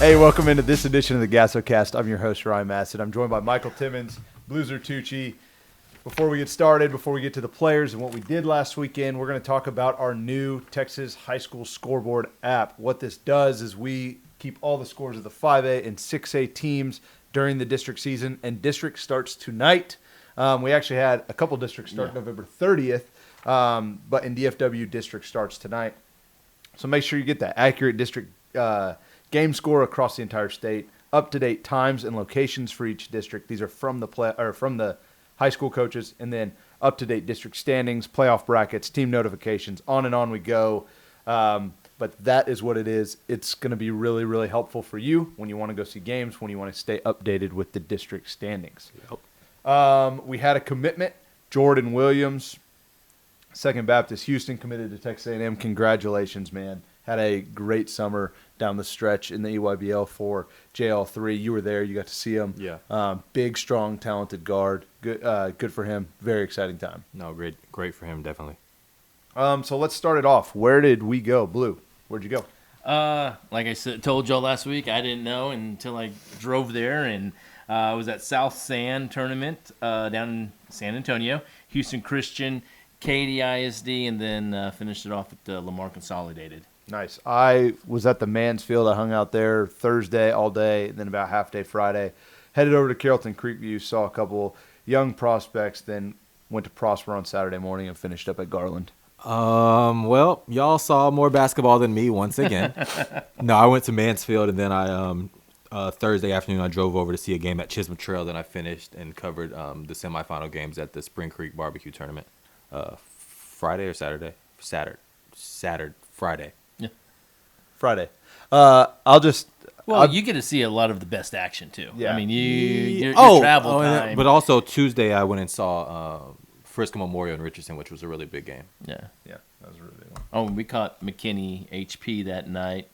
Hey, welcome into this edition of the GASOCast. I'm your host, Ryan Massett. I'm joined by Michael Timmins, Blueser Tucci. Before we get started, before we get to the players and what we did last weekend, we're going to talk about our new Texas High School Scoreboard app. What this does is we keep all the scores of the 5A and 6A teams during the district season, and district starts tonight. We actually had a couple districts start November 30th, but in DFW, district starts tonight. So make sure you get that accurate district game score across the entire state, up-to-date times and locations for each district. These are from the high school coaches, and then up-to-date district standings, playoff brackets, team notifications, on and on we go. But that is what it is. It's going to be really, really helpful for you when you want to go see games, when you want to stay updated with the district standings. Yep. We had a commitment. Jordan Williams, Second Baptist Houston, committed to Texas A&M. Congratulations, man. Had a great summer down the stretch in the EYBL for JL3. You were there. You got to see him. Yeah. Big, strong, talented guard. Good for him. Very exciting time. No, great for him, definitely. So let's start it off. Where did we go? Blue, where'd you go? Like I told y'all last week, I didn't know until I drove there, and I was at South San tournament down in San Antonio, Houston Christian, Katy ISD, and then finished it off at the Lamar Consolidated. Nice. I was at the Mansfield. I hung out there Thursday all day, and then about half day Friday. Headed over to Carrollton Creekview, saw a couple young prospects, then went to Prosper on Saturday morning and finished up at Garland. Well, y'all saw more basketball than me once again. No, I went to Mansfield, and then I Thursday afternoon I drove over to see a game at Chisholm Trail. Then I finished and covered the semifinal games at the Spring Creek Barbecue Tournament. Friday or Saturday? Friday. Yeah, Friday. You get to see a lot of the best action too. Yeah. I mean, your travel time. But also Tuesday I went and saw Frisco Memorial in Richardson, which was a really big game. Yeah, that was a really big one. Oh, we caught McKinney HP that night.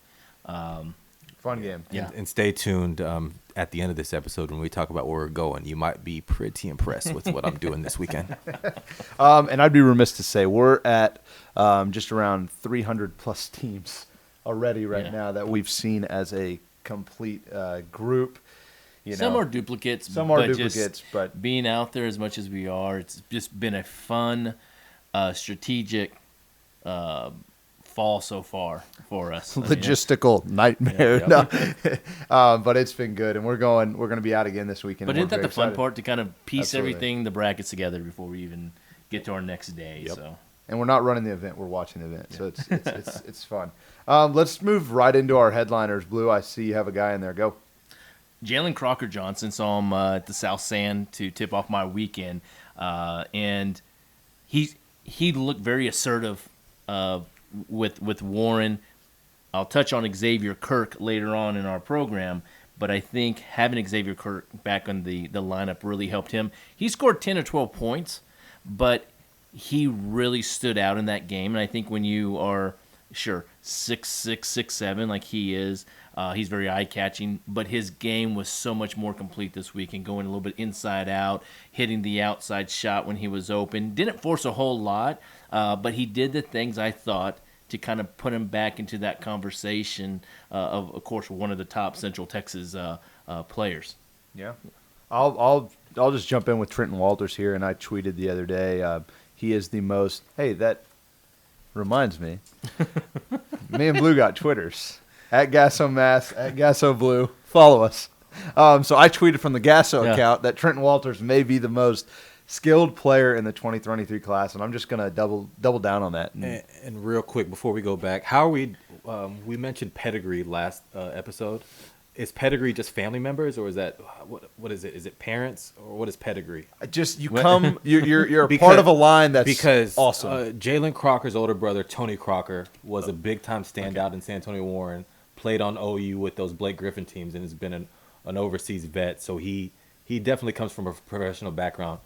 Fun game. Yeah, and stay tuned at the end of this episode when we talk about where we're going. You might be pretty impressed with what I'm doing this weekend. And I'd be remiss to say we're at just around 300 plus teams already now that we've seen as a complete group. Some are duplicates. But being out there as much as we are, it's just been a fun, strategic fall so far for us. Logistical nightmare. Yeah. No. But it's been good, and we're going to be out again this weekend. But isn't that the fun part, to kind of piece everything, the brackets together before we even get to our next day? Yep. So. And we're not running the event; we're watching the event, so it's fun. Let's move right into our headliners. Blue, I see you have a guy in there. Go. Jaylen Croker Johnson, saw him at the South San to tip off my weekend, and he looked very assertive with Warren. I'll touch on Xavier Kirk later on in our program, but I think having Xavier Kirk back on the lineup really helped him. He scored 10 or 12 points, but he really stood out in that game, and I think when you are, 6'6", 6'7", like he is, he's very eye-catching, but his game was so much more complete this week and going a little bit inside out, hitting the outside shot when he was open. Didn't force a whole lot, but he did the things I thought to kind of put him back into that conversation of course, one of the top Central Texas players. Yeah. I'll just jump in with Trenton Walters here, and I tweeted the other day, he is the most – hey, that reminds me. Me and Blue got Twitters. At GASO Mass, at GASO Blue. Follow us. So I tweeted from the GASO account that Trenton Walters may be the most skilled player in the 2023 class, and I'm just going to double down on that. And real quick, before we go back, how are we we mentioned pedigree last episode. Is pedigree just family members, or is that what is it? Is it parents, or what is pedigree? Just you're a part of a line that's awesome. Jaylen Croker's older brother, Tony Croker, was a big-time standout in San Antonio Warren, played on OU with those Blake Griffin teams, and has been an overseas vet. So he definitely comes from a professional background,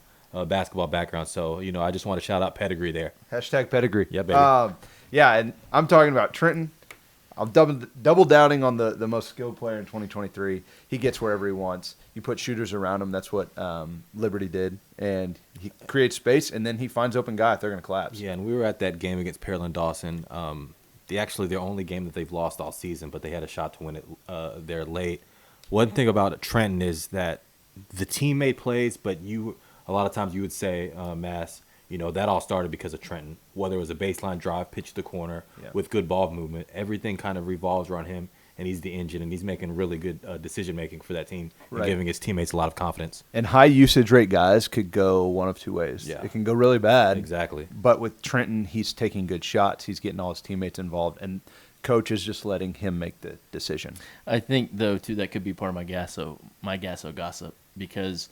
basketball background. So, I just want to shout out pedigree there. Hashtag pedigree. Yeah, baby. And I'm talking about Trenton. I'm double downing on the most skilled player in 2023. He gets wherever he wants. You put shooters around him. That's what Liberty did. And he creates space, and then he finds open guy if they're going to collapse. Yeah, and we were at that game against Pearland Dawson. their only game that they've lost all season, but they had a shot to win it there late. One thing about Trenton is that the team made plays, but a lot of times you would say, Mass, that all started because of Trenton. Whether it was a baseline drive, pitch to the corner with good ball movement, everything kind of revolves around him, and he's the engine, and he's making really good decision-making for that team and giving his teammates a lot of confidence. And high usage rate guys could go one of two ways. Yeah. It can go really bad. Exactly. But with Trenton, he's taking good shots. He's getting all his teammates involved, and coach is just letting him make the decision. I think, though, too, that could be part of my GASO gossip, because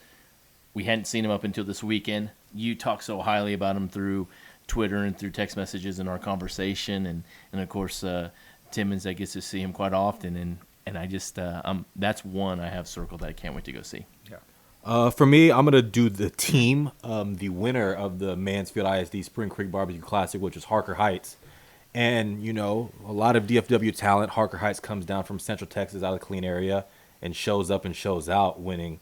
we hadn't seen him up until this weekend. You talk so highly about him through Twitter and through text messages in our conversation, and of course, Timmins, I get to see him quite often, and I just that's one I have circled that I can't wait to go see. Yeah. For me, I'm gonna do the team, the winner of the Mansfield ISD Spring Creek Barbecue Classic, which is Harker Heights. And, a lot of DFW talent. Harker Heights comes down from Central Texas out of the clean area and shows up and shows out, winning,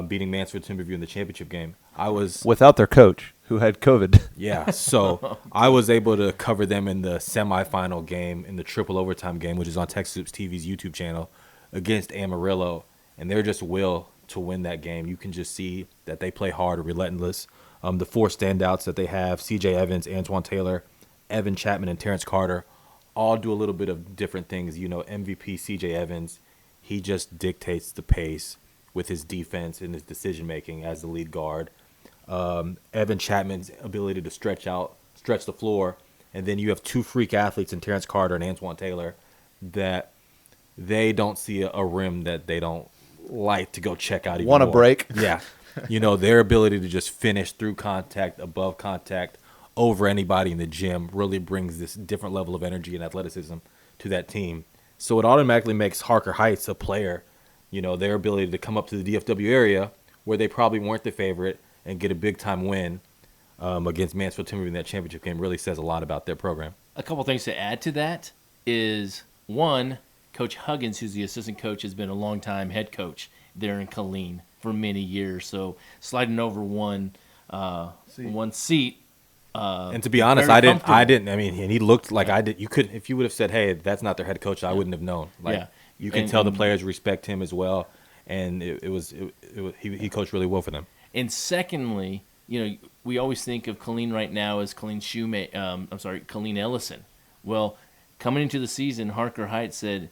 beating Mansfield Timberview in the championship game. I was without their coach, who had COVID. Yeah, so I was able to cover them in the semifinal game, in the triple overtime game, which is on TexasHoops TV's YouTube channel, against Amarillo, and they're just will to win that game. You can just see that they play hard, relentless. The four standouts that they have, C.J. Evans, Antwan Taylor, Evan Chatman, and Terrance Carter, all do a little bit of different things. MVP C.J. Evans, he just dictates the pace with his defense and his decision-making as the lead guard. Evan Chatman's ability to stretch the floor, and then you have two freak athletes in Terrance Carter and Antwan Taylor that they don't see a rim that they don't like to go check out. Want a break? Yeah. Their ability to just finish through contact, above contact, over anybody in the gym really brings this different level of energy and athleticism to that team. So it automatically makes Harker Heights a player. Their ability to come up to the DFW area where they probably weren't the favorite and get a big-time win against Mansfield Timberview in that championship game really says a lot about their program. A couple things to add to that is, one, Coach Huggins, who's the assistant coach, has been a long-time head coach there in Killeen for many years. So sliding over one seat. And to be honest, I didn't. I mean, and he looked like I did. You couldn't, if you would have said, "Hey, that's not their head coach," I wouldn't have known. You can tell the players respect him as well, and he coached really well for them. And secondly, we always think of Killeen right now as Killeen Ellison. Well, coming into the season, Harker Heights said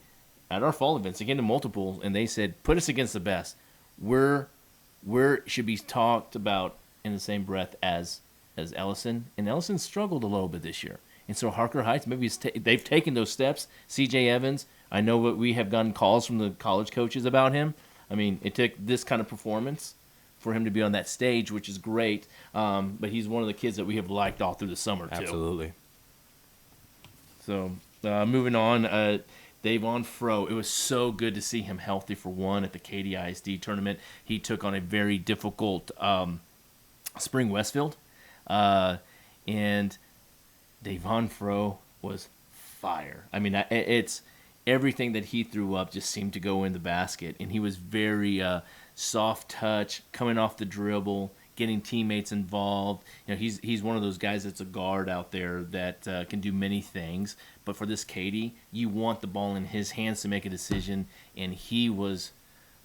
at our fall events, again to multiple, and they said, put us against the best. We're should be talked about in the same breath as Ellison, and Ellison struggled a little bit this year. And so Harker Heights, maybe they've taken those steps. C.J. Evans, I know what we have gotten calls from the college coaches about him. I mean, it took this kind of performance for him to be on that stage, which is great. But he's one of the kids that we have liked all through the summer, too. Absolutely. So moving on, Dayvaughn Froe. It was so good to see him healthy for one at the Katy ISD tournament. He took on a very difficult spring Westfield. And Dayvaughn Froe was fire. I mean, it's everything that he threw up just seemed to go in the basket, and he was very soft touch, coming off the dribble, getting teammates involved. He's one of those guys that's a guard out there that can do many things. But for this Katy, you want the ball in his hands to make a decision, and he was,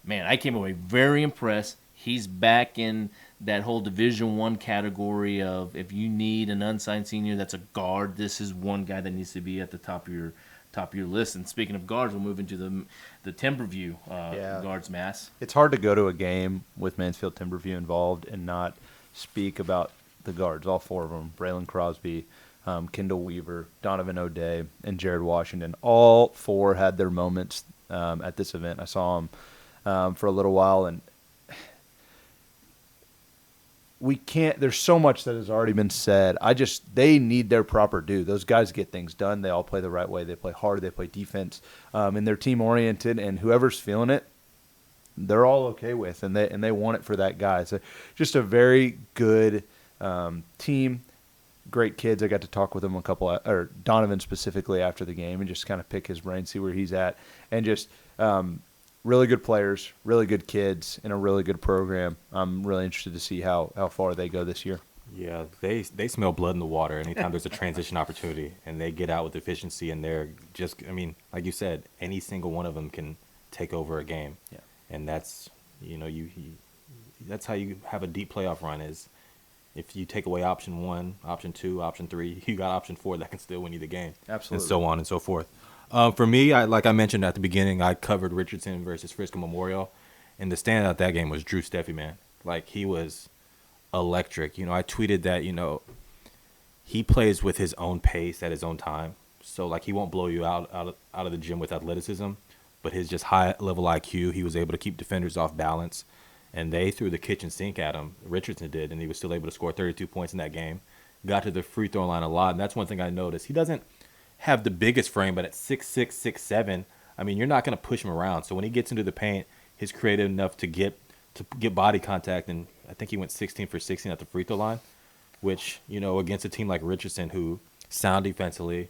man, I came away very impressed. He's back in that whole Division I category of, if you need an unsigned senior that's a guard, this is one guy that needs to be at the top of your list. And speaking of guards, we'll move into the Timberview guards mass. It's hard to go to a game with Mansfield Timberview involved and not speak about the guards, all four of them: Braylon Crosby, Kendall Weaver, Donovan O'Day, and Jared Washington. All four had their moments at this event. I saw them for a little while, and we can't. There's so much that has already been said. They need their proper due. Those guys get things done. They all play the right way. They play hard. They play defense, and they're team oriented. And whoever's feeling it, they're all okay with, and they want it for that guy. So just a very good team. Great kids. I got to talk with them or Donovan specifically after the game, and just kind of pick his brain, see where he's at, and just. Really good players, really good kids, and a really good program. I'm really interested to see how far they go this year. Yeah, they smell blood in the water anytime there's a transition opportunity, and they get out with efficiency, and they're just, I mean, like you said, any single one of them can take over a game. Yeah. And that's, that's how you have a deep playoff run is if you take away option 1, option 2, option 3, you got option 4 that can still win you the game. Absolutely. And so on and so forth. For me, like I mentioned at the beginning, I covered Richardson versus Frisco Memorial, and the standout that game was Drew Steffe, man. Like, he was electric. I tweeted that, he plays with his own pace at his own time. So, like, he won't blow you out of the gym with athleticism, but his just high-level IQ, he was able to keep defenders off balance, and they threw the kitchen sink at him. Richardson did, and he was still able to score 32 points in that game. Got to the free throw line a lot, and that's one thing I noticed. He doesn't have the biggest frame, but at 6'6", 6'7", I mean, you're not going to push him around. So when he gets into the paint, he's creative enough to get body contact, and I think he went 16 for 16 at the free throw line, which, against a team like Richardson who sound defensively,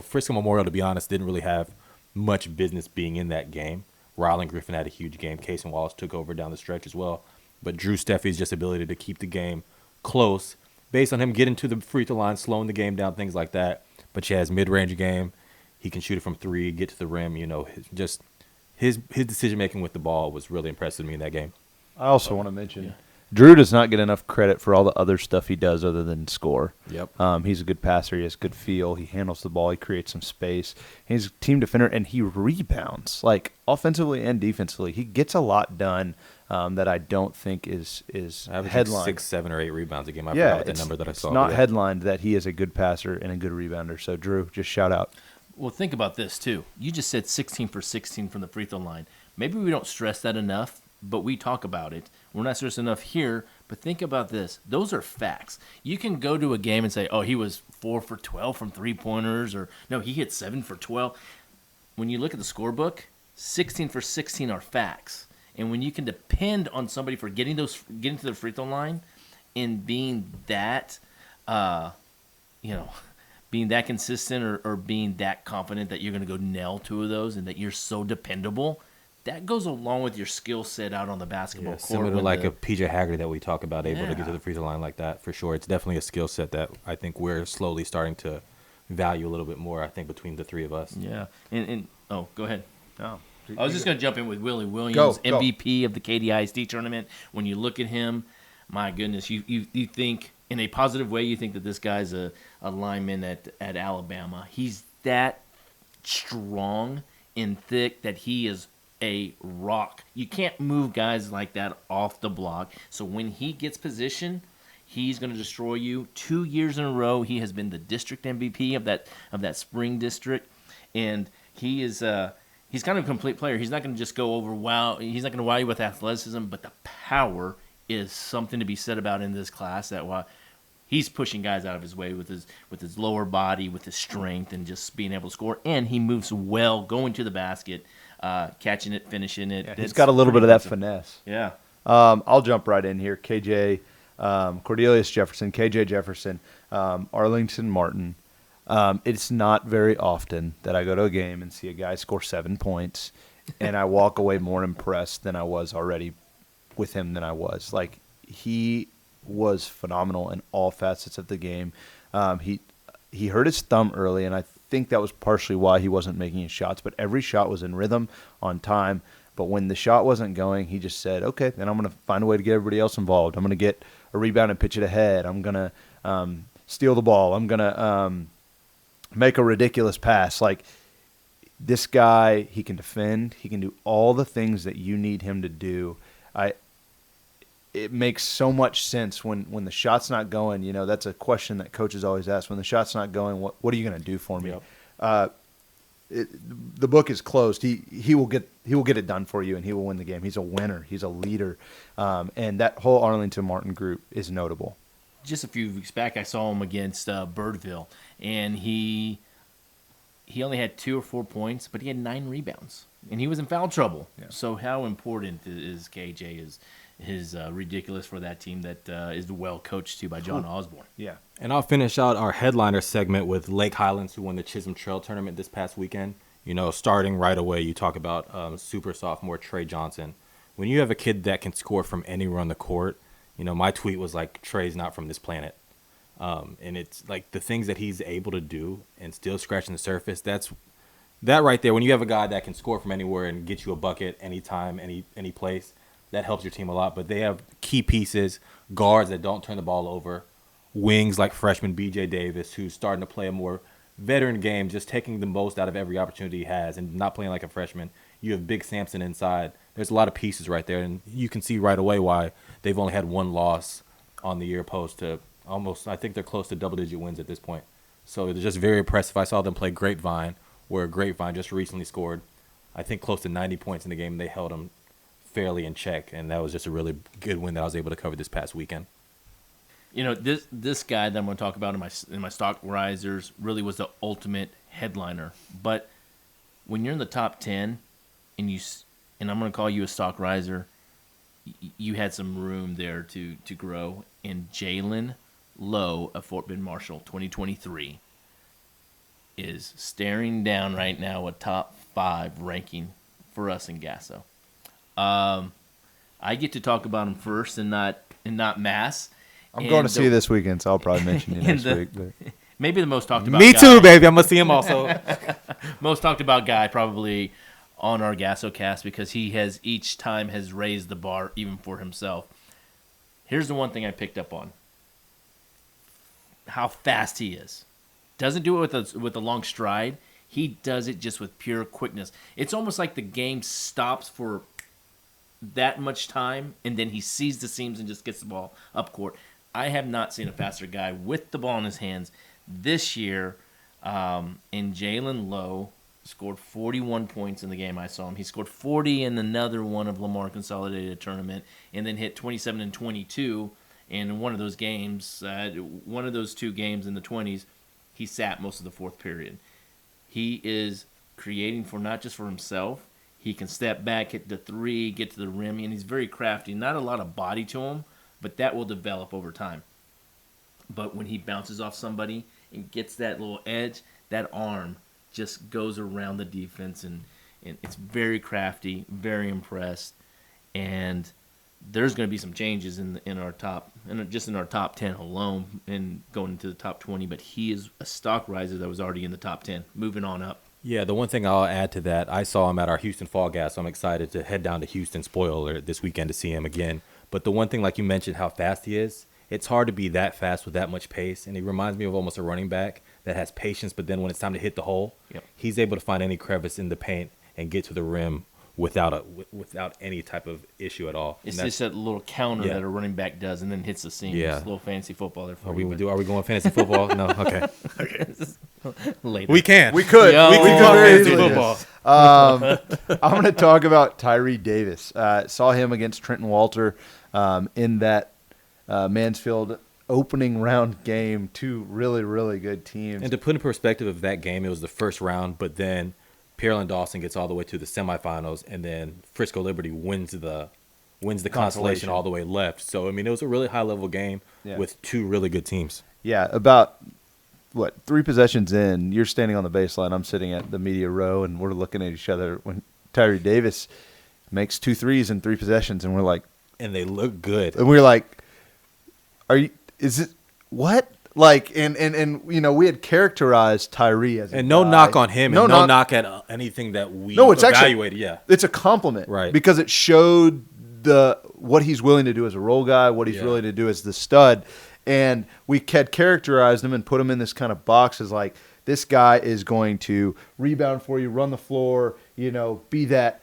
Frisco Memorial, to be honest, didn't really have much business being in that game. Ryland Griffin had a huge game. Case and Wallace took over down the stretch as well. But Drew Steffe's just ability to keep the game close based on him getting to the free throw line, slowing the game down, things like that. But he has mid-range game. He can shoot it from 3, get to the rim. His decision-making with the ball was really impressive to me in that game. I also want to mention Drew does not get enough credit for all the other stuff he does other than score. Yep. He's a good passer. He has good feel. He handles the ball. He creates some space. He's a team defender, and he rebounds, like offensively and defensively. He gets a lot done that I don't think is headlined. 6, 7, or 8 rebounds a game. I forgot what the number that I saw. It's not headlined that he is a good passer and a good rebounder. So, Drew, just shout out. Well, think about this, too. You just said 16 for 16 from the free throw line. Maybe we don't stress that enough, but we talk about it. We're not stressed enough here, but think about this. Those are facts. You can go to a game and say, oh, he was 4 for 12 from three-pointers, or no, he hit 7 for 12. When you look at the scorebook, 16 for 16 are facts. And when you can depend on somebody for getting to the free throw line and being that, being that consistent or being that confident that you're going to go nail 2 of those and that you're so dependable, that goes along with your skill set out on the basketball court. Similar to like a PJ Haggerty that we talk about, able to get to the free throw line like that, for sure. It's definitely a skill set that I think we're slowly starting to value a little bit more, I think, between the three of us. Yeah. And go ahead. Oh. I was just going to jump in with Willie Williams, MVP of the Katy ISD tournament. When you look at him, my goodness, you think in a positive way, you think that this guy's a lineman at Alabama. He's that strong and thick that he is a rock. You can't move guys like that off the block. So when he gets position, he's going to destroy you. 2 years in a row, he has been the district MVP of that spring district, and he is he's kind of a complete player. He's not going to just go over He's not going to wow you with athleticism, but the power is something to be said about in this class. That he's pushing guys out of his way with his lower body, with his strength, and just being able to score. And he moves well, going to the basket, catching it, finishing it. Yeah, he's got a little bit of that finesse. Yeah. I'll jump right in here. KJ, Cordelius Jefferson, KJ Jefferson, Arlington Martin. It's not very often that I go to a game and see a guy score 7 points, and I walk away more impressed than I was already with him than I was. Like, he was phenomenal in all facets of the game. He hurt his thumb early, and I think that was partially why he wasn't making his shots, but every shot was in rhythm, on time. But when the shot wasn't going, he just said, okay, then I'm going to find a way to get everybody else involved. I'm going to get a rebound and pitch it ahead. I'm going to steal the ball. I'm going to make a ridiculous pass. Like, this guy, he can defend. He can do all the things that you need him to do. It makes so much sense when the shot's not going. You know, that's a question that coaches always ask. When the shot's not going, what are you going to do for me? Yep. The book is closed. He will get it done for you, and he will win the game. He's a winner. He's a leader, and that whole Arlington Martin group is notable. Just a few weeks back, I saw him against Birdville, and he only had 2 or 4 points, but he had 9 rebounds, and he was in foul trouble. Yeah. So how important is KJ? Is ridiculous for that team that is well coached too by John Osborne. Yeah. And I'll finish out our headliner segment with Lake Highlands, who won the Chisholm Trail tournament this past weekend. You know, starting right away, you talk about super sophomore Trey Johnson. When you have a kid that can score from anywhere on the court, My tweet was like, Trey's not from this planet. And it's like the things that he's able to do and still scratching the surface. That right there, when you have a guy that can score from anywhere and get you a bucket anytime, any place, that helps your team a lot. But they have key pieces, guards that don't turn the ball over, wings like freshman B.J. Davis, who's starting to play a more veteran game, just taking the most out of every opportunity he has and not playing like a freshman. You have Big Sampson inside. There's a lot of pieces right there, and you can see right away why they've only had one loss on the year opposed to almost, I think they're close to double-digit wins at this point. So they're just very impressive. I saw them play Grapevine, where Grapevine just recently scored, I think, close to 90 points in the game. And they held them fairly in check, and that was just a really good win that I was able to cover this past weekend. This guy that I'm going to talk about in my stock risers really was the ultimate headliner. But when you're in the top 10, and I'm going to call you a stock riser, you had some room there to grow. And Jaylen Lowe of Fort Bend Marshall, 2023, is staring down right now a top 5 ranking for us in GASO. I get to talk about him first and not Mass. I'm going to see you this weekend, so I'll probably mention you next week. But. Maybe the most talked about Me guy. too, baby. I'm going to see him also. Most talked about guy probably on our GASOcast because he has each time has raised the bar even for himself. Here's the one thing I picked up on. How fast he is. Doesn't do it with a long stride. He does it just with pure quickness. It's almost like the game stops for that much time, and then he sees the seams and just gets the ball up court. I have not seen a faster guy with the ball in his hands this year. And Jaylen Lowe scored 41 points in the game I saw him. He scored 40 in another one of Lamar Consolidated tournament, and then hit 27 and 22. And in one of those games, one of those 2 games in the 20s, he sat most of the fourth period. He is creating for not just for himself. He can step back, hit the 3, get to the rim, and he's very crafty. Not a lot of body to him, but that will develop over time. But when he bounces off somebody and gets that little edge, that arm just goes around the defense, and it's very crafty, very impressed. And there's going to be some changes in our top 10 alone and going into the top 20. But he is a stock riser that was already in the top 10, moving on up. Yeah, the one thing I'll add to that, I saw him at our Houston Fall Gas, so I'm excited to head down to Houston, spoiler alert, this weekend to see him again. But the one thing, like you mentioned, how fast he is, it's hard to be that fast with that much pace, and he reminds me of almost a running back that has patience, but then when it's time to hit the hole, he's able to find any crevice in the paint and get to the rim without any type of issue at all. It's just that little counter that a running back does and then hits the seam. Yeah. It's a little fantasy football there for Are you. we going fantasy football? No? Okay. Later. We can. We could. Yo, we could go very fantasy easily. football. I'm going to talk about Tyree Davis. Saw him against Trenton Walter in that Mansfield opening round game. 2 really, really good teams. And to put in perspective of that game, it was the first round, but then Pearland Dawson gets all the way to the semifinals, and then Frisco Liberty wins the consolation all the way left. So, I mean, it was a really high-level game with 2 really good teams. Yeah, about, 3 possessions in, you're standing on the baseline, I'm sitting at the media row, and we're looking at each other when Tyree Davis makes 2 threes in 3 possessions, and we're like... And they look good. And we're like, is it, what? Like, and we had characterized Tyree as a And no guy. knock on him, and no knock at anything that we evaluated. It's a compliment, right? Because it showed what he's willing to do as a role guy, what he's willing to do as the stud, and we had characterized him and put him in this kind of box as like, this guy is going to rebound for you, run the floor, be that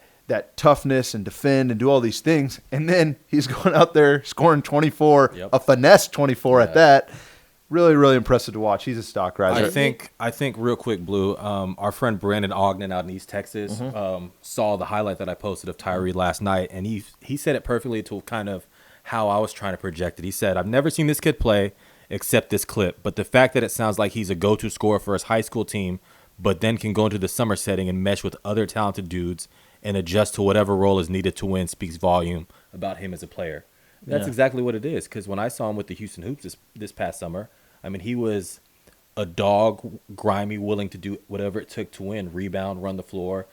toughness and defend and do all these things, and then he's going out there scoring 24, a finesse 24 at that. Really, really impressive to watch. He's a stock riser. I think real quick, Blue, our friend Brandon Ogden out in East Texas saw the highlight that I posted of Tyree last night, and he said it perfectly to kind of how I was trying to project it. He said, I've never seen this kid play except this clip, but the fact that it sounds like he's a go-to scorer for his high school team, but then can go into the summer setting and mesh with other talented dudes and adjust to whatever role is needed to win speaks volume about him as a player. That's exactly what it is, because when I saw him with the Houston Hoops this past summer, I mean, he was a dog, grimy, willing to do whatever it took to win, rebound, run the floor,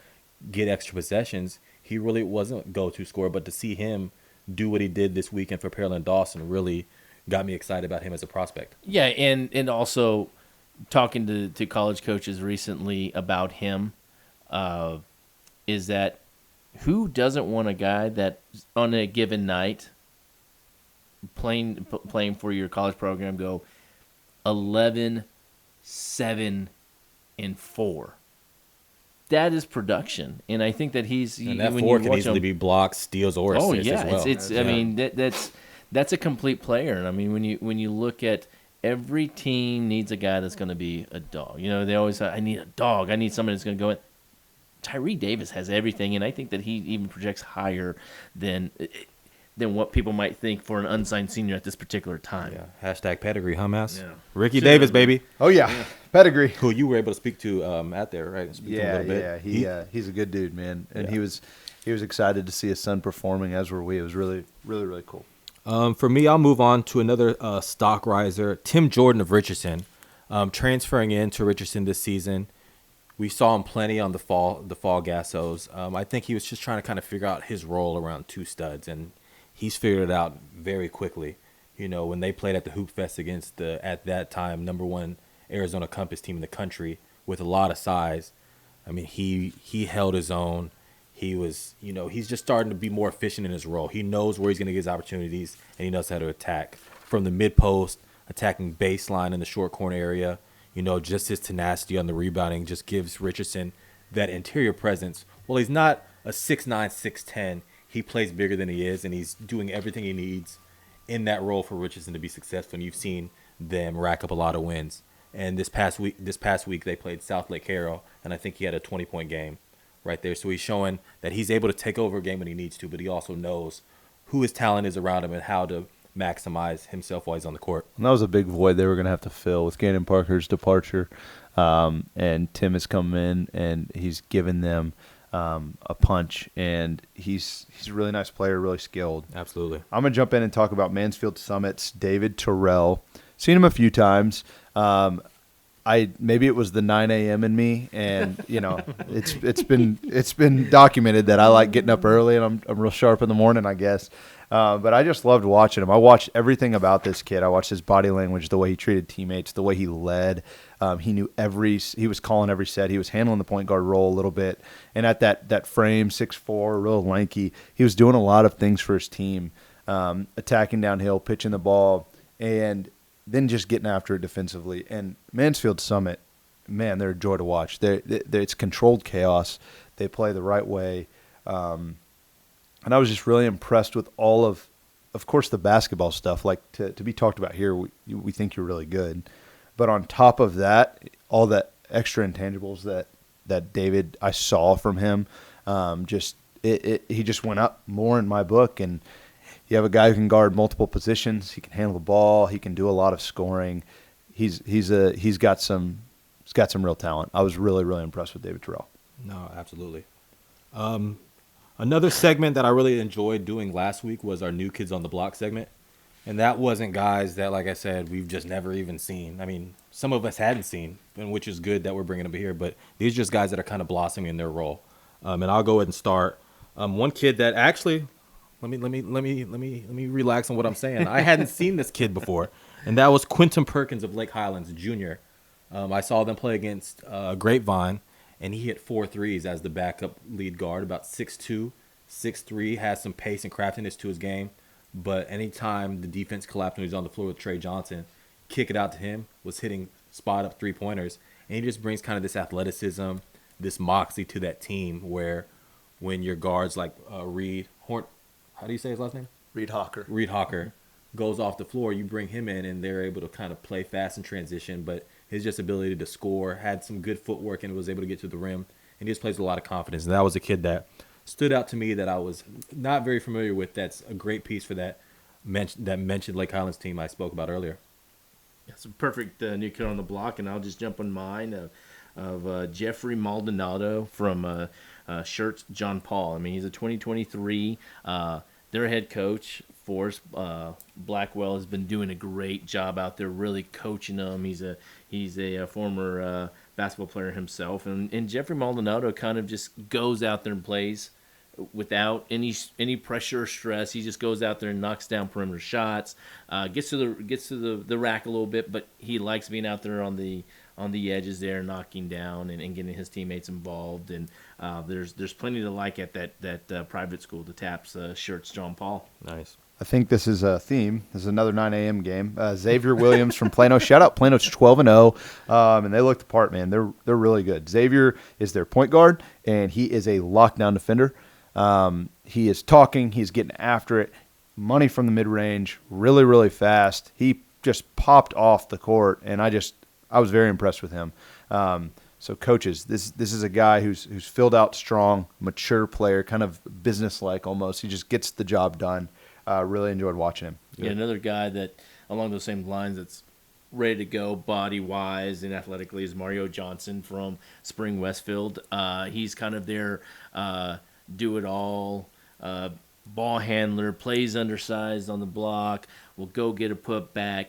get extra possessions. He really wasn't a go-to scorer, but to see him do what he did this weekend for Pearland Dawson really got me excited about him as a prospect. Yeah, and also talking to college coaches recently about him, is that who doesn't want a guy that on a given night playing for your college program go 11, 7, and 4. That is production, and I think that he's And that when 4 you can watch easily him, be blocks, steals, or assists yeah, as well. it's I mean that's a complete player, and I mean when you look at every team needs a guy that's going to be a dog. You know, they always say, I need a dog. I need somebody that's going to go in. Tyree Davis has everything, and I think that he even projects higher than what people might think for an unsigned senior at this particular time. Yeah. Hashtag pedigree, huh, Mass? Yeah. Ricky Davis, baby. Oh yeah, pedigree. Who you were able to speak to out there, right? Speak to him a little bit. He's a good dude, man, and Yeah. he was excited to see his son performing, as were we. It was really, really, really cool. For me, I'll move on to another stock riser, Tim Jordan of Richardson, transferring into Richardson this season. We saw him plenty on the fall GASOs. I think he was just trying to kind of figure out his role around two studs, and he's figured it out very quickly. You know, when they played at the Hoop Fest against the, at that time, #1 Arizona Compass team in the country with a lot of size, I mean, he held his own. He was, you know, he's just starting to be more efficient in his role. He knows where he's going to get his opportunities, and he knows how to attack. From the mid-post, attacking baseline in the short corner area, you know, just his tenacity on the rebounding just gives Richardson that interior presence. Well, he's not a 6'9", 6'10". He plays bigger than he is, and he's doing everything he needs in that role for Richardson to be successful. And you've seen them rack up a lot of wins. And this past week they played South Lake Carroll, and I think he had a 20-point game right there. So he's showing that he's able to take over a game when he needs to, but he also knows who his talent is around him and how to maximize himself while he's on the court. And that was a big void they were going to have to fill with Gannon Parker's departure. And Tim has come in, and he's given them a punch, and he's a really nice player, really skilled. Absolutely. I'm going to jump in and talk about Mansfield Summit's David Terrell. Seen him a few times. Maybe it was the 9 a.m. in me, and you know, it's been documented that I like getting up early, and I'm real sharp in the morning, I guess. But I just loved watching him. I watched everything about this kid. I watched his body language, the way he treated teammates, the way he led. He knew he was calling every set. He was handling the point guard role a little bit, and at that frame, 6'4", real lanky, he was doing a lot of things for his team, attacking downhill, pitching the ball, and then just getting after it defensively. And Mansfield Summit, man, they're a joy to watch. It's controlled chaos. They play the right way. And I was just really impressed with all of course, the basketball stuff. Like, to be talked about here, we think you're really good. But on top of that, all that extra intangibles that David, I saw from him, he just went up more in my book. And you have a guy who can guard multiple positions. He can handle the ball. He can do a lot of scoring. He's got some real talent. I was really, really impressed with David Terrell. No, absolutely. Another segment that I really enjoyed doing last week was our New Kids on the Block segment. And that wasn't guys that, like I said, we've just never even seen. I mean, some of us hadn't seen, and which is good that we're bringing them here. But these are just guys that are kind of blossoming in their role. And I'll go ahead and start. One kid that actually, let me relax on what I'm saying. I hadn't seen this kid before, and that was Quentin Perkins of Lake Highlands Jr. I saw them play against Grapevine, and he hit 4 threes as the backup lead guard, about 6'2", 6'3", has some pace and craftiness to his game. But anytime the defense collapsed when he was on the floor with Trey Johnson, kick it out to him, was hitting spot-up three-pointers. And he just brings kind of this athleticism, this moxie to that team where when your guards like Reed Horn, how do you say his last name? Reed Harker. Reed Harker goes off the floor, you bring him in, and they're able to kind of play fast in transition. But his just ability to score, had some good footwork, and was able to get to the rim. And he just plays with a lot of confidence. And that was a kid that stood out to me that I was not very familiar with. That's a great piece for that mentioned Lake Highlands team I spoke about earlier. That's a perfect new kid on the block, and I'll just jump on mine of Jeffrey Maldonado from Shirts John Paul. I mean, he's a 2023. Their head coach, Forrest Blackwell, has been doing a great job out there, really coaching them. He's a former basketball player himself, and Jeffrey Maldonado kind of just goes out there and plays without any pressure or stress. He just goes out there and knocks down perimeter shots, gets to the rack a little bit, but he likes being out there on the edges there, knocking down and getting his teammates involved. And there's plenty to like at that private school, the Taps Shirts John Paul. Nice. I think this is a theme. This is another 9 a.m. game. Xavier Williams from Plano. Shout out Plano's 12-0, and they looked the part, man. They're really good. Xavier is their point guard, and he is a lockdown defender. He is talking. He's getting after it. Money from the mid-range, really, really fast. He just popped off the court, and I was very impressed with him. So coaches, this is a guy who's filled out strong, mature player, kind of business-like almost. He just gets the job done. Really enjoyed watching him. Yeah, another guy that along those same lines that's ready to go body-wise and athletically is Mario Johnson from Spring Westfield. He's kind of their do-it-all ball handler, plays undersized on the block, will go get a putback.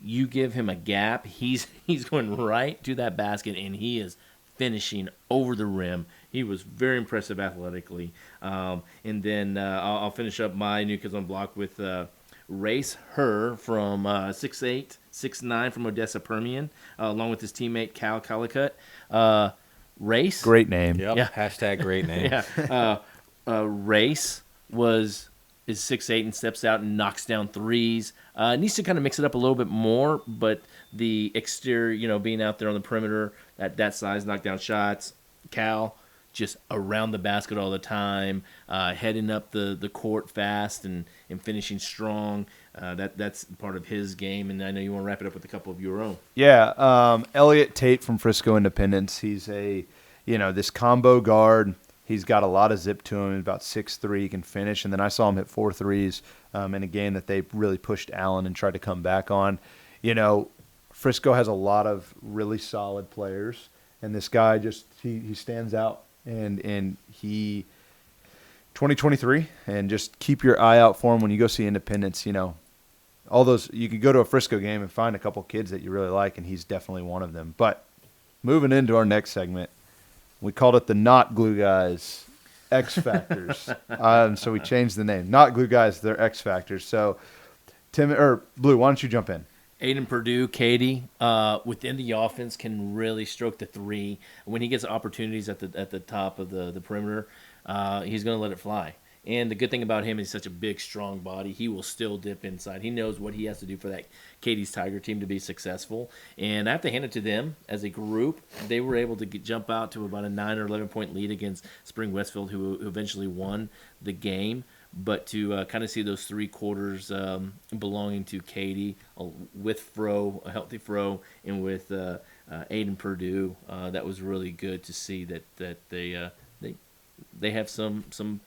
You give him a gap, he's going right to that basket, and he is finishing over the rim. He was very impressive athletically. And then I'll finish up my new kids on block with Race Her from 6'8", 6'9" from Odessa Permian, along with his teammate Cal Collicutt. Race. Great name. Yep. Yeah. Hashtag great name. Yeah. Race is 6'8" and steps out and knocks down threes. Needs to kind of mix it up a little bit more, but the exterior, being out there on the perimeter at that size, knock down shots. Cal just around the basket all the time, heading up the court fast and finishing strong. That's part of his game, and I know you want to wrap it up with a couple of your own. Yeah, Elliott Tate from Frisco Independence. He's this combo guard. He's got a lot of zip to him. He's about 6'3", he can finish. And then I saw him hit 4 threes in a game that they really pushed Allen and tried to come back on. Frisco has a lot of really solid players, and this guy just he stands out. And he 2023, and just keep your eye out for him when you go see Independence. All those, you could go to a Frisco game and find a couple kids that you really like, and he's definitely one of them. But moving into our next segment, we called it the Not Glue Guys X Factors. So we changed the name. Not Glue Guys, they're X Factors. So Blue, why don't you jump in? Aiden Purdue, Katy, within the offense can really stroke the three. When he gets opportunities at the top of the perimeter, he's going to let it fly. And the good thing about him is he's such a big, strong body. He will still dip inside. He knows what he has to do for that Katy's Tiger team to be successful. And I have to hand it to them as a group. They were able to jump out to about a 9 or 11-point lead against Spring Westfield, who eventually won the game. But to kind of see those 3 quarters belonging to Katy with Froe, a healthy Froe, and with Aiden Purdue, that was really good to see that they have some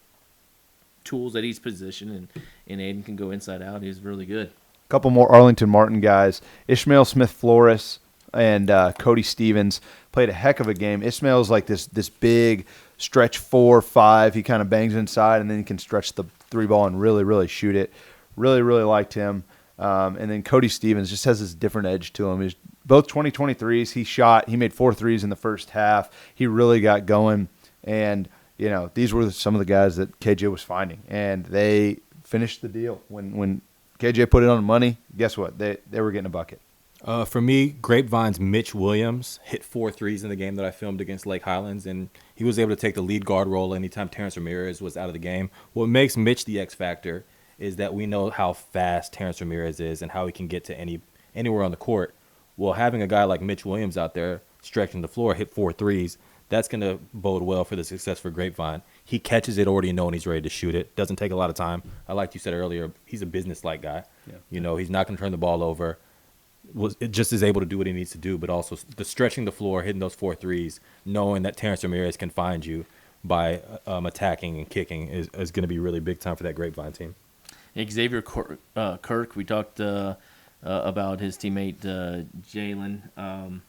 tools at each position, and Aiden can go inside out. He's really good. A couple more Arlington Martin guys. Ishmael Smith-Flores and Cody Stevens played a heck of a game. Ishmael's like this big stretch 4-5. He kind of bangs inside, and then he can stretch the 3-ball and really, really shoot it. Really, really liked him. And then Cody Stevens just has this different edge to him. He's both 2023s. He made 4 threes in the first half. He really got going. And, these were some of the guys that KJ was finding. And they finished the deal. When KJ put it on the money, guess what? They were getting a bucket. For me, Grapevine's Mitch Williams hit 4 threes in the game that I filmed against Lake Highlands, and he was able to take the lead guard role anytime Terrance Ramirez was out of the game. What makes Mitch the X factor is that we know how fast Terrance Ramirez is and how he can get to anywhere on the court. Well, having a guy like Mitch Williams out there stretching the floor, hit 4 threes, that's going to bode well for the success for Grapevine. He catches it already knowing he's ready to shoot it. Doesn't take a lot of time. Like you said earlier, he's a business-like guy. Yeah. He's not going to turn the ball over. Just is able to do what he needs to do, but also the stretching the floor, hitting those 4 threes, knowing that Terrance Ramirez can find you by attacking and kicking is going to be really big time for that Grapevine team. Xavier Kirk, we talked about his teammate Jaylen.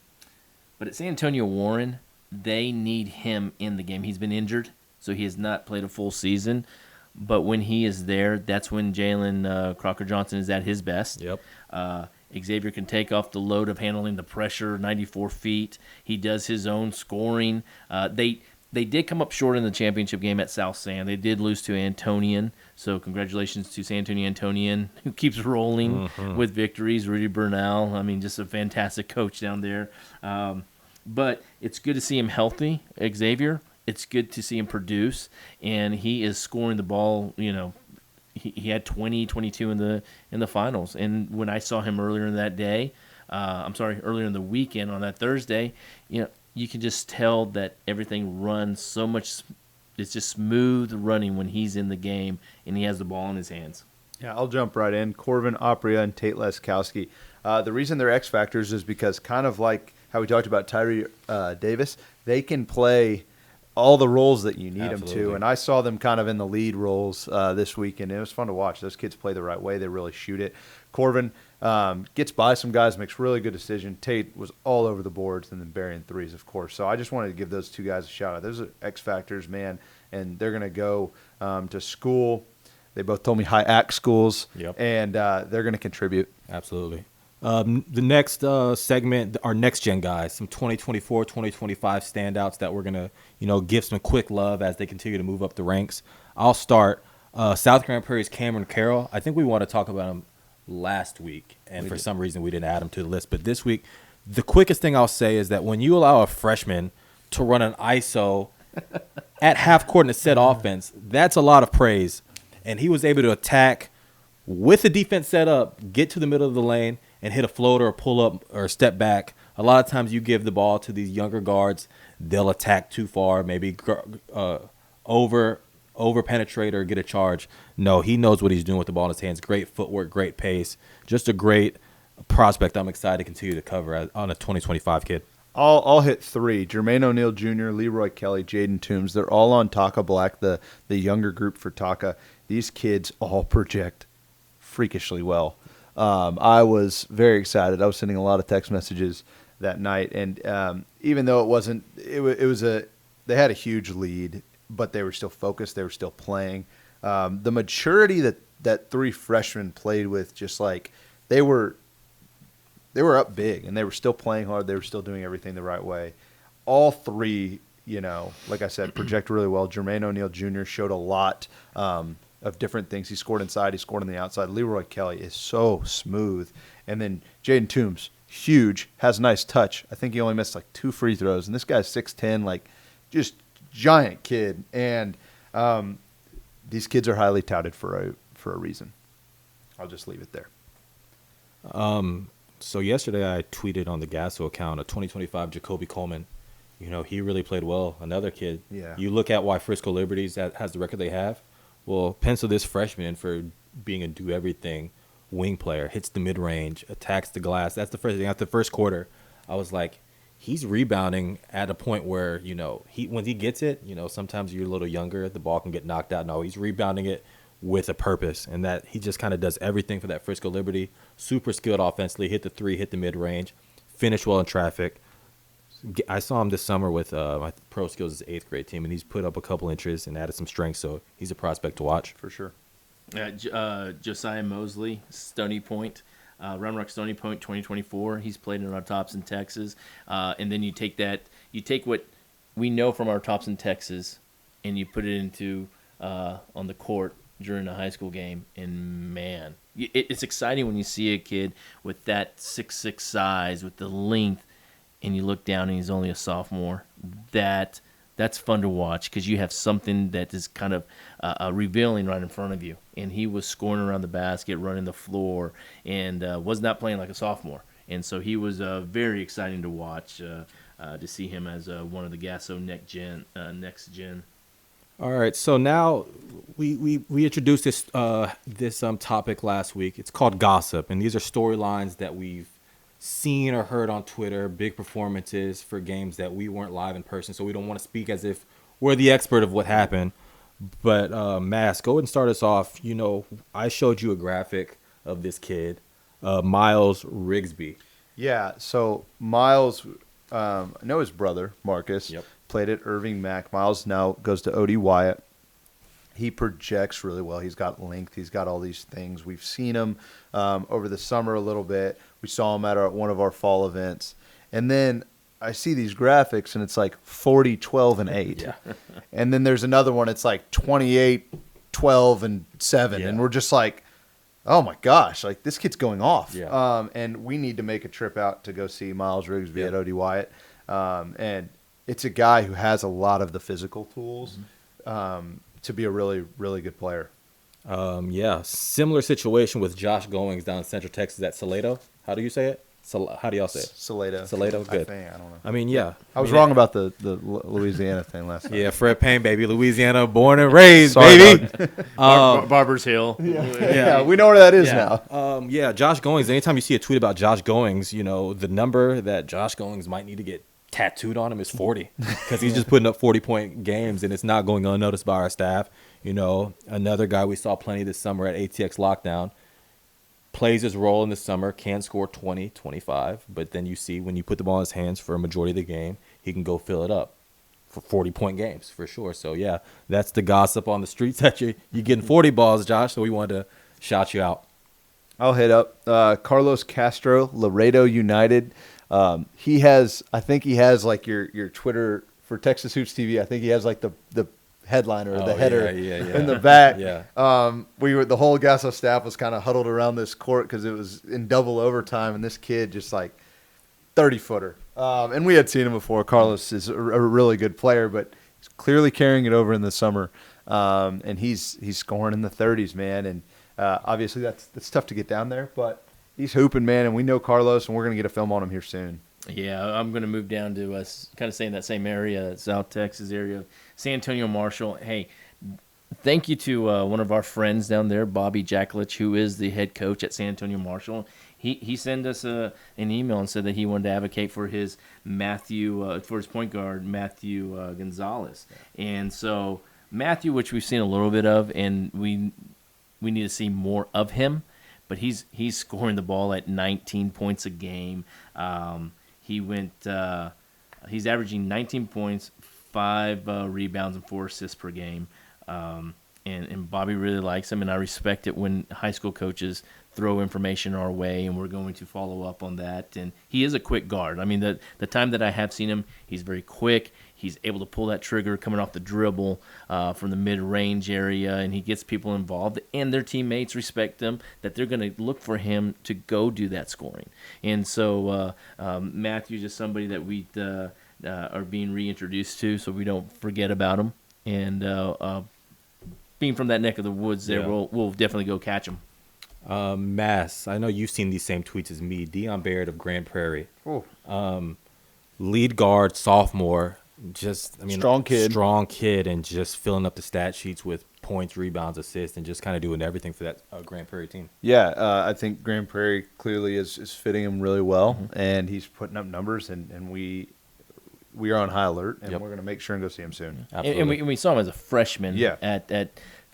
But at San Antonio Warren, they need him in the game. He's been injured, so he has not played a full season. But when he is there, that's when Jaylen Crocker Johnson is at his best. Yep. Xavier can take off the load of handling the pressure, 94 feet. He does his own scoring. They They did come up short in the championship game at South San. They did lose to Antonian, so congratulations to San Antonio Antonian, who keeps rolling with victories. Rudy Bernal, I mean, just a fantastic coach down there. But it's good to see him healthy, Xavier. It's good to see him produce, and he is scoring the ball. You know, he had 20, 22 in the finals. And when I saw him earlier in that day, earlier in the weekend on that Thursday, you know, you can just tell that everything runs so much. It's just smooth running when he's in the game and he has the ball in his hands. Yeah, I'll jump right in. Corvin Opria and Tate Leskowski. The reason they're X factors is because kind of like how we talked about Tyree Davis, they can play all the roles that you need them to. And I saw them kind of in the lead roles this weekend. It was fun to watch. Those kids play the right way. They really shoot it. Corvin gets by some guys, makes really good decision. Tate was all over the boards and then burying threes, of course. So I just wanted to give those two guys a shout out. Those are X factors, man, and they're going to go to school. They both told me high ACT schools, and they're going to contribute. Absolutely. The next segment, our next-gen guys, some 2024, 2025 standouts that we're going to, give some quick love as they continue to move up the ranks. I'll start. South Grand Prairie's Cameron Carroll. I think we want to talk about him last week, and for some reason we didn't add him to the list. But this week, the quickest thing I'll say is that when you allow a freshman to run an ISO at half court in a set offense, that's a lot of praise. And he was able to attack with the defense set up, get to the middle of the lane, and hit a floater or pull up or step back. A lot of times you give the ball to these younger guards, they'll attack too far, maybe over penetrate or get a charge. No, he knows what he's doing with the ball in his hands. Great footwork, great pace. Just a great prospect I'm excited to continue to cover on a 2025 kid. I'll hit three. Jermaine O'Neal Jr., Leroy Kelly, Jaden Toombs. They're all on Taka Black, the younger group for Taka. These kids all project freakishly well. I was very excited. I was sending a lot of text messages that night, and even though they had a huge lead, but they were still focused. They were still playing. The maturity that three freshmen played with, just like they were up big, and they were still playing hard. They were still doing everything the right way. All three, like I said, project really well. Jermaine O'Neal Jr. showed a lot of different things. He scored inside. He scored on the outside. Leroy Kelly is so smooth. And then Jaden Toombs, huge, has a nice touch. I think he only missed like 2 free throws. And this guy's 6'10", like just giant kid. And these kids are highly touted for a reason. I'll just leave it there. So yesterday I tweeted on the GASO account a 2025 Jacoby Coleman. He really played well. Another kid. Yeah. You look at why Frisco Liberties has the record they have. Well, pencil this freshman in for being a do-everything wing player. Hits the mid-range, attacks the glass. That's the first thing. After the first quarter, I was like, he's rebounding at a point where, when he gets it, sometimes you're a little younger, the ball can get knocked out. No, he's rebounding it with a purpose, and that he just kind of does everything for that Frisco Liberty. Super skilled offensively, hit the three, hit the mid-range, finish well in traffic. I saw him this summer with my Pro Skills' 8th grade team, and he's put up a couple inches and added some strength, so he's a prospect to watch. For sure. Josiah Mosley, Stony Point, Round Rock Stony Point 2024. He's played in our tops in Texas. And then you take what we know from our tops in Texas, and you put it into on the court during a high school game, and man, it's exciting when you see a kid with that 6'6" size, with the length, and you look down and he's only a sophomore. That's fun to watch because you have something that is kind of revealing right in front of you. And he was scoring around the basket, running the floor, and was not playing like a sophomore. And so he was very exciting to watch to see him as one of the GASO next gen. All right, so now we introduced this topic last week. It's called gossip, and these are storylines that we've seen or heard on Twitter, big performances for games that we weren't live in person, so we don't want to speak as if we're the expert of what happened. But Mass, go ahead and start us off. I showed you a graphic of this kid, Miles Rigsby. Yeah, so Miles, I know his brother, Marcus, Yep. played at Irving Mack. Miles now goes to O.D. Wyatt. He projects really well. He's got length. He's got all these things. We've seen him over the summer a little bit. We saw him at one of our fall events. And then I see these graphics and it's like 40, 12, and 8. Yeah. And then there's another one. It's like 28, 12, and 7. Yeah. And we're just like, oh my gosh, like this kid's going off. Yeah. And we need to make a trip out to go see Miles Rigsby Yeah. at OD Wyatt. And it's a guy who has a lot of the physical tools to be a really, really good player. Yeah, similar situation with Josh Goings down in Central Texas at Salado. How do you say it? How do y'all say it? Salado. Salado, good. I don't know. I mean, yeah. I was wrong about the Louisiana thing last time. Yeah, Fred Payne, baby. Louisiana, born and raised, Sorry, baby. Barber's Hill. Yeah, we know where that is Yeah. now. Yeah, Josh Goings. Anytime you see a tweet about Josh Goings, you know, the number that Josh Goings might need to get tattooed on him is 40 because he's just putting up 40-point games and it's not going unnoticed by our staff. You know, another guy we saw plenty this summer at ATX Lockdown plays his role in the summer, can score 20, 25, but then you see when you put the ball in his hands for a majority of the game, he can go fill it up for 40-point games for sure. So, yeah, that's the gossip on the streets that you're getting 40 balls, Josh, so we wanted to shout you out. I'll hit up Carlos Castro, Laredo United. I think he has like your Twitter for Texas Hoops TV. I think he has like the headliner or the header in the back. Yeah. The whole GASO staff was kind of huddled around this court because it was in double overtime, and this kid just like 30-footer. And we had seen him before. Carlos is a really good player, but he's clearly carrying it over in the summer. And he's scoring in the 30s, man. And obviously that's tough to get down there, but he's hooping, man. And we know Carlos, and we're gonna get a film on him here soon. Yeah, I'm going to move down to kind of stay in that same area, South Texas area, San Antonio Marshall. Hey, thank you to one of our friends down there, Bobby Jacklich, who is the head coach at San Antonio Marshall. He sent us an email and said that he wanted to advocate for his point guard, Matthew Gonzalez. And so Matthew, which we've seen a little bit of, and we need to see more of him, but he's scoring the ball at 19 points a game. He's averaging 19 points, 5 rebounds, and 4 assists per game. And Bobby really likes him, and I respect it when high school coaches throw information our way, and we're going to follow up on that. And he is a quick guard. I mean, the time that I have seen him, he's very quick. He's able to pull that trigger coming off the dribble from the mid-range area, and he gets people involved. And their teammates respect him, that they're going to look for him to go do that scoring. And so Matthew's just somebody that we are being reintroduced to, so we don't forget about him. And being from that neck of the woods there, we'll definitely go catch him. Mass, I know you've seen these same tweets as me. Dion Barrett of Grand Prairie. Lead guard, sophomore. Strong kid, and just filling up the stat sheets with points, rebounds, assists, and just kind of doing everything for that Grand Prairie team. Yeah, I think Grand Prairie clearly is fitting him really well, and he's putting up numbers, and we are on high alert, and we're going to make sure and go see him soon. And we saw him as a freshman at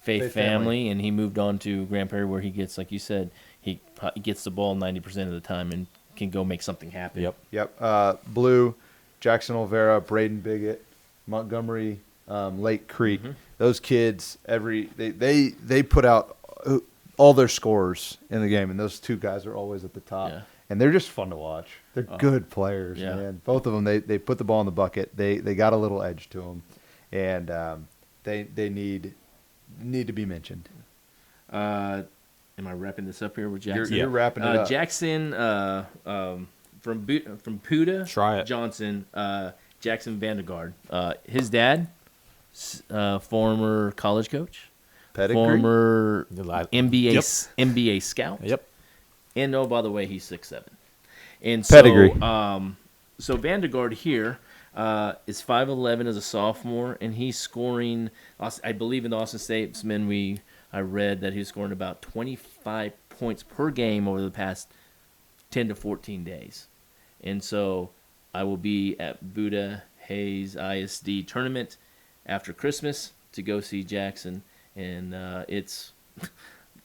Faith Family, Family, and he moved on to Grand Prairie, where he gets, like you said, he gets the ball 90% of the time and can go make something happen. Yep. Blue, Jackson Olvera, Braden Biggett, Montgomery, Lake Creek. Those kids, they put out all their scores in the game, and those two guys are always at the top. Yeah. And they're just fun to watch. They're good players, man. Both of them, they put the ball in the bucket. They got a little edge to them, and they need to be mentioned. Am I wrapping this up here with Jackson? You're wrapping it up. Jackson from Puda, Try it. Johnson, Jackson Vandergaard. His dad, former college coach, Pedigree? former NBA Yep. NBA scout. Yep. And oh, by the way, he's 6'7". And Pedigree. So Vandergaard here is 5'11" as a sophomore, and he's scoring. I believe in the Austin Statesman, I read that he's scoring about 25 points per game over the past 10 to 14 days. And so I will be at Buda Hayes ISD tournament after Christmas to go see Jackson, and it's.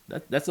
Those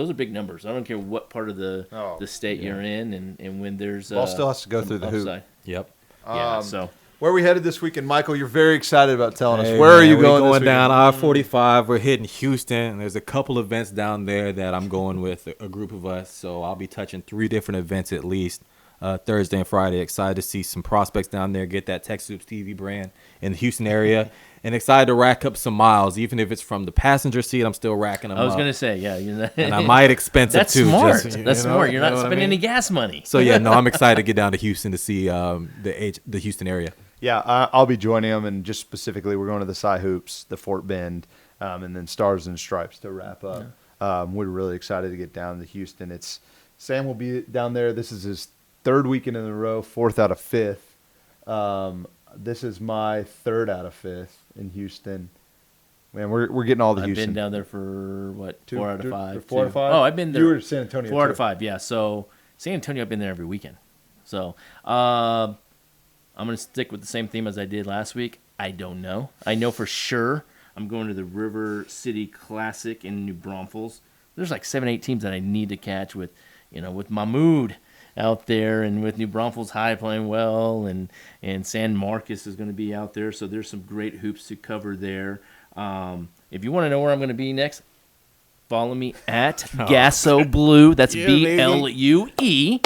are big numbers. I don't care what part of the state you're in, and when there's ball still has to go through the hoop. upside. Yep. Yeah. So Where are we headed this weekend, Michael? You're very excited about telling us. Hey, Where are man, you we're going this going weekend? down I-45. We're hitting Houston. And there's a couple events down there that I'm going with a group of us. So I'll be touching 3 different events at least. Thursday and Friday. Excited to see some prospects down there, get that TexasHoops TV brand in the Houston area, and excited to rack up some miles. Even if it's from the passenger seat, I'm still racking them up. I was going to say, yeah. And I might expensive That's too. smart. Just, That's smart. You're not what I spending mean? any gas money. So, yeah, no, I'm excited to get down to Houston to see the Houston area. Yeah, I'll be joining them, and just specifically, we're going to the Cy Hoops, the Fort Bend, and then Stars and Stripes to wrap up. We're really excited to get down to Houston. Sam will be down there. This is his third weekend in a row, fourth out of fifth. This is my third out of fifth in Houston. Man, we're getting all the I've Houston. been down there for, what, 4 out of 5? 4 out of 5? Oh, I've been there. You were to San Antonio, 4 out too. of 5, yeah. So, San Antonio, I've been there every weekend. So, I'm going to stick with the same theme as I did last week. I don't know. I know for sure I'm going to the River City Classic in New Braunfels. There's like 7, 8 teams that I need to catch with Mahmoud out there, and with New Braunfels High playing well, and San Marcos is going to be out there. So there's some great hoops to cover there. If you want to know where I'm going to be next, follow me at GASO Blue. That's BLUE.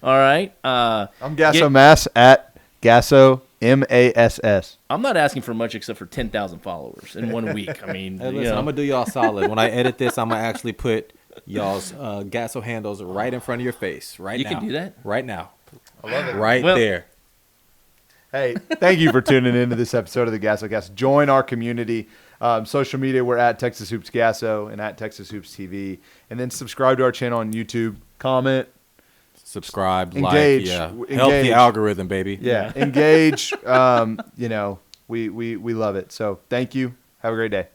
All right. I'm Gasso Mass at Gasso MASS. I'm not asking for much except for 10,000 followers in 1 week. I mean, Hey, listen, I'm going to do y'all solid. When I edit this, I'm going to actually put y'all's Gasso handles right in front of your face right now. You can do that? Right now. I love it. Right Well- there. Hey, thank you for tuning into this episode of the GASOcast. Join our community. Social media, we're at Texas Hoops Gasso and at Texas Hoops TV. And then subscribe to our channel on YouTube. Comment. Subscribe, Engage. like, yeah. Engage. Help the algorithm, baby. Yeah, engage. We love it. So thank you. Have a great day.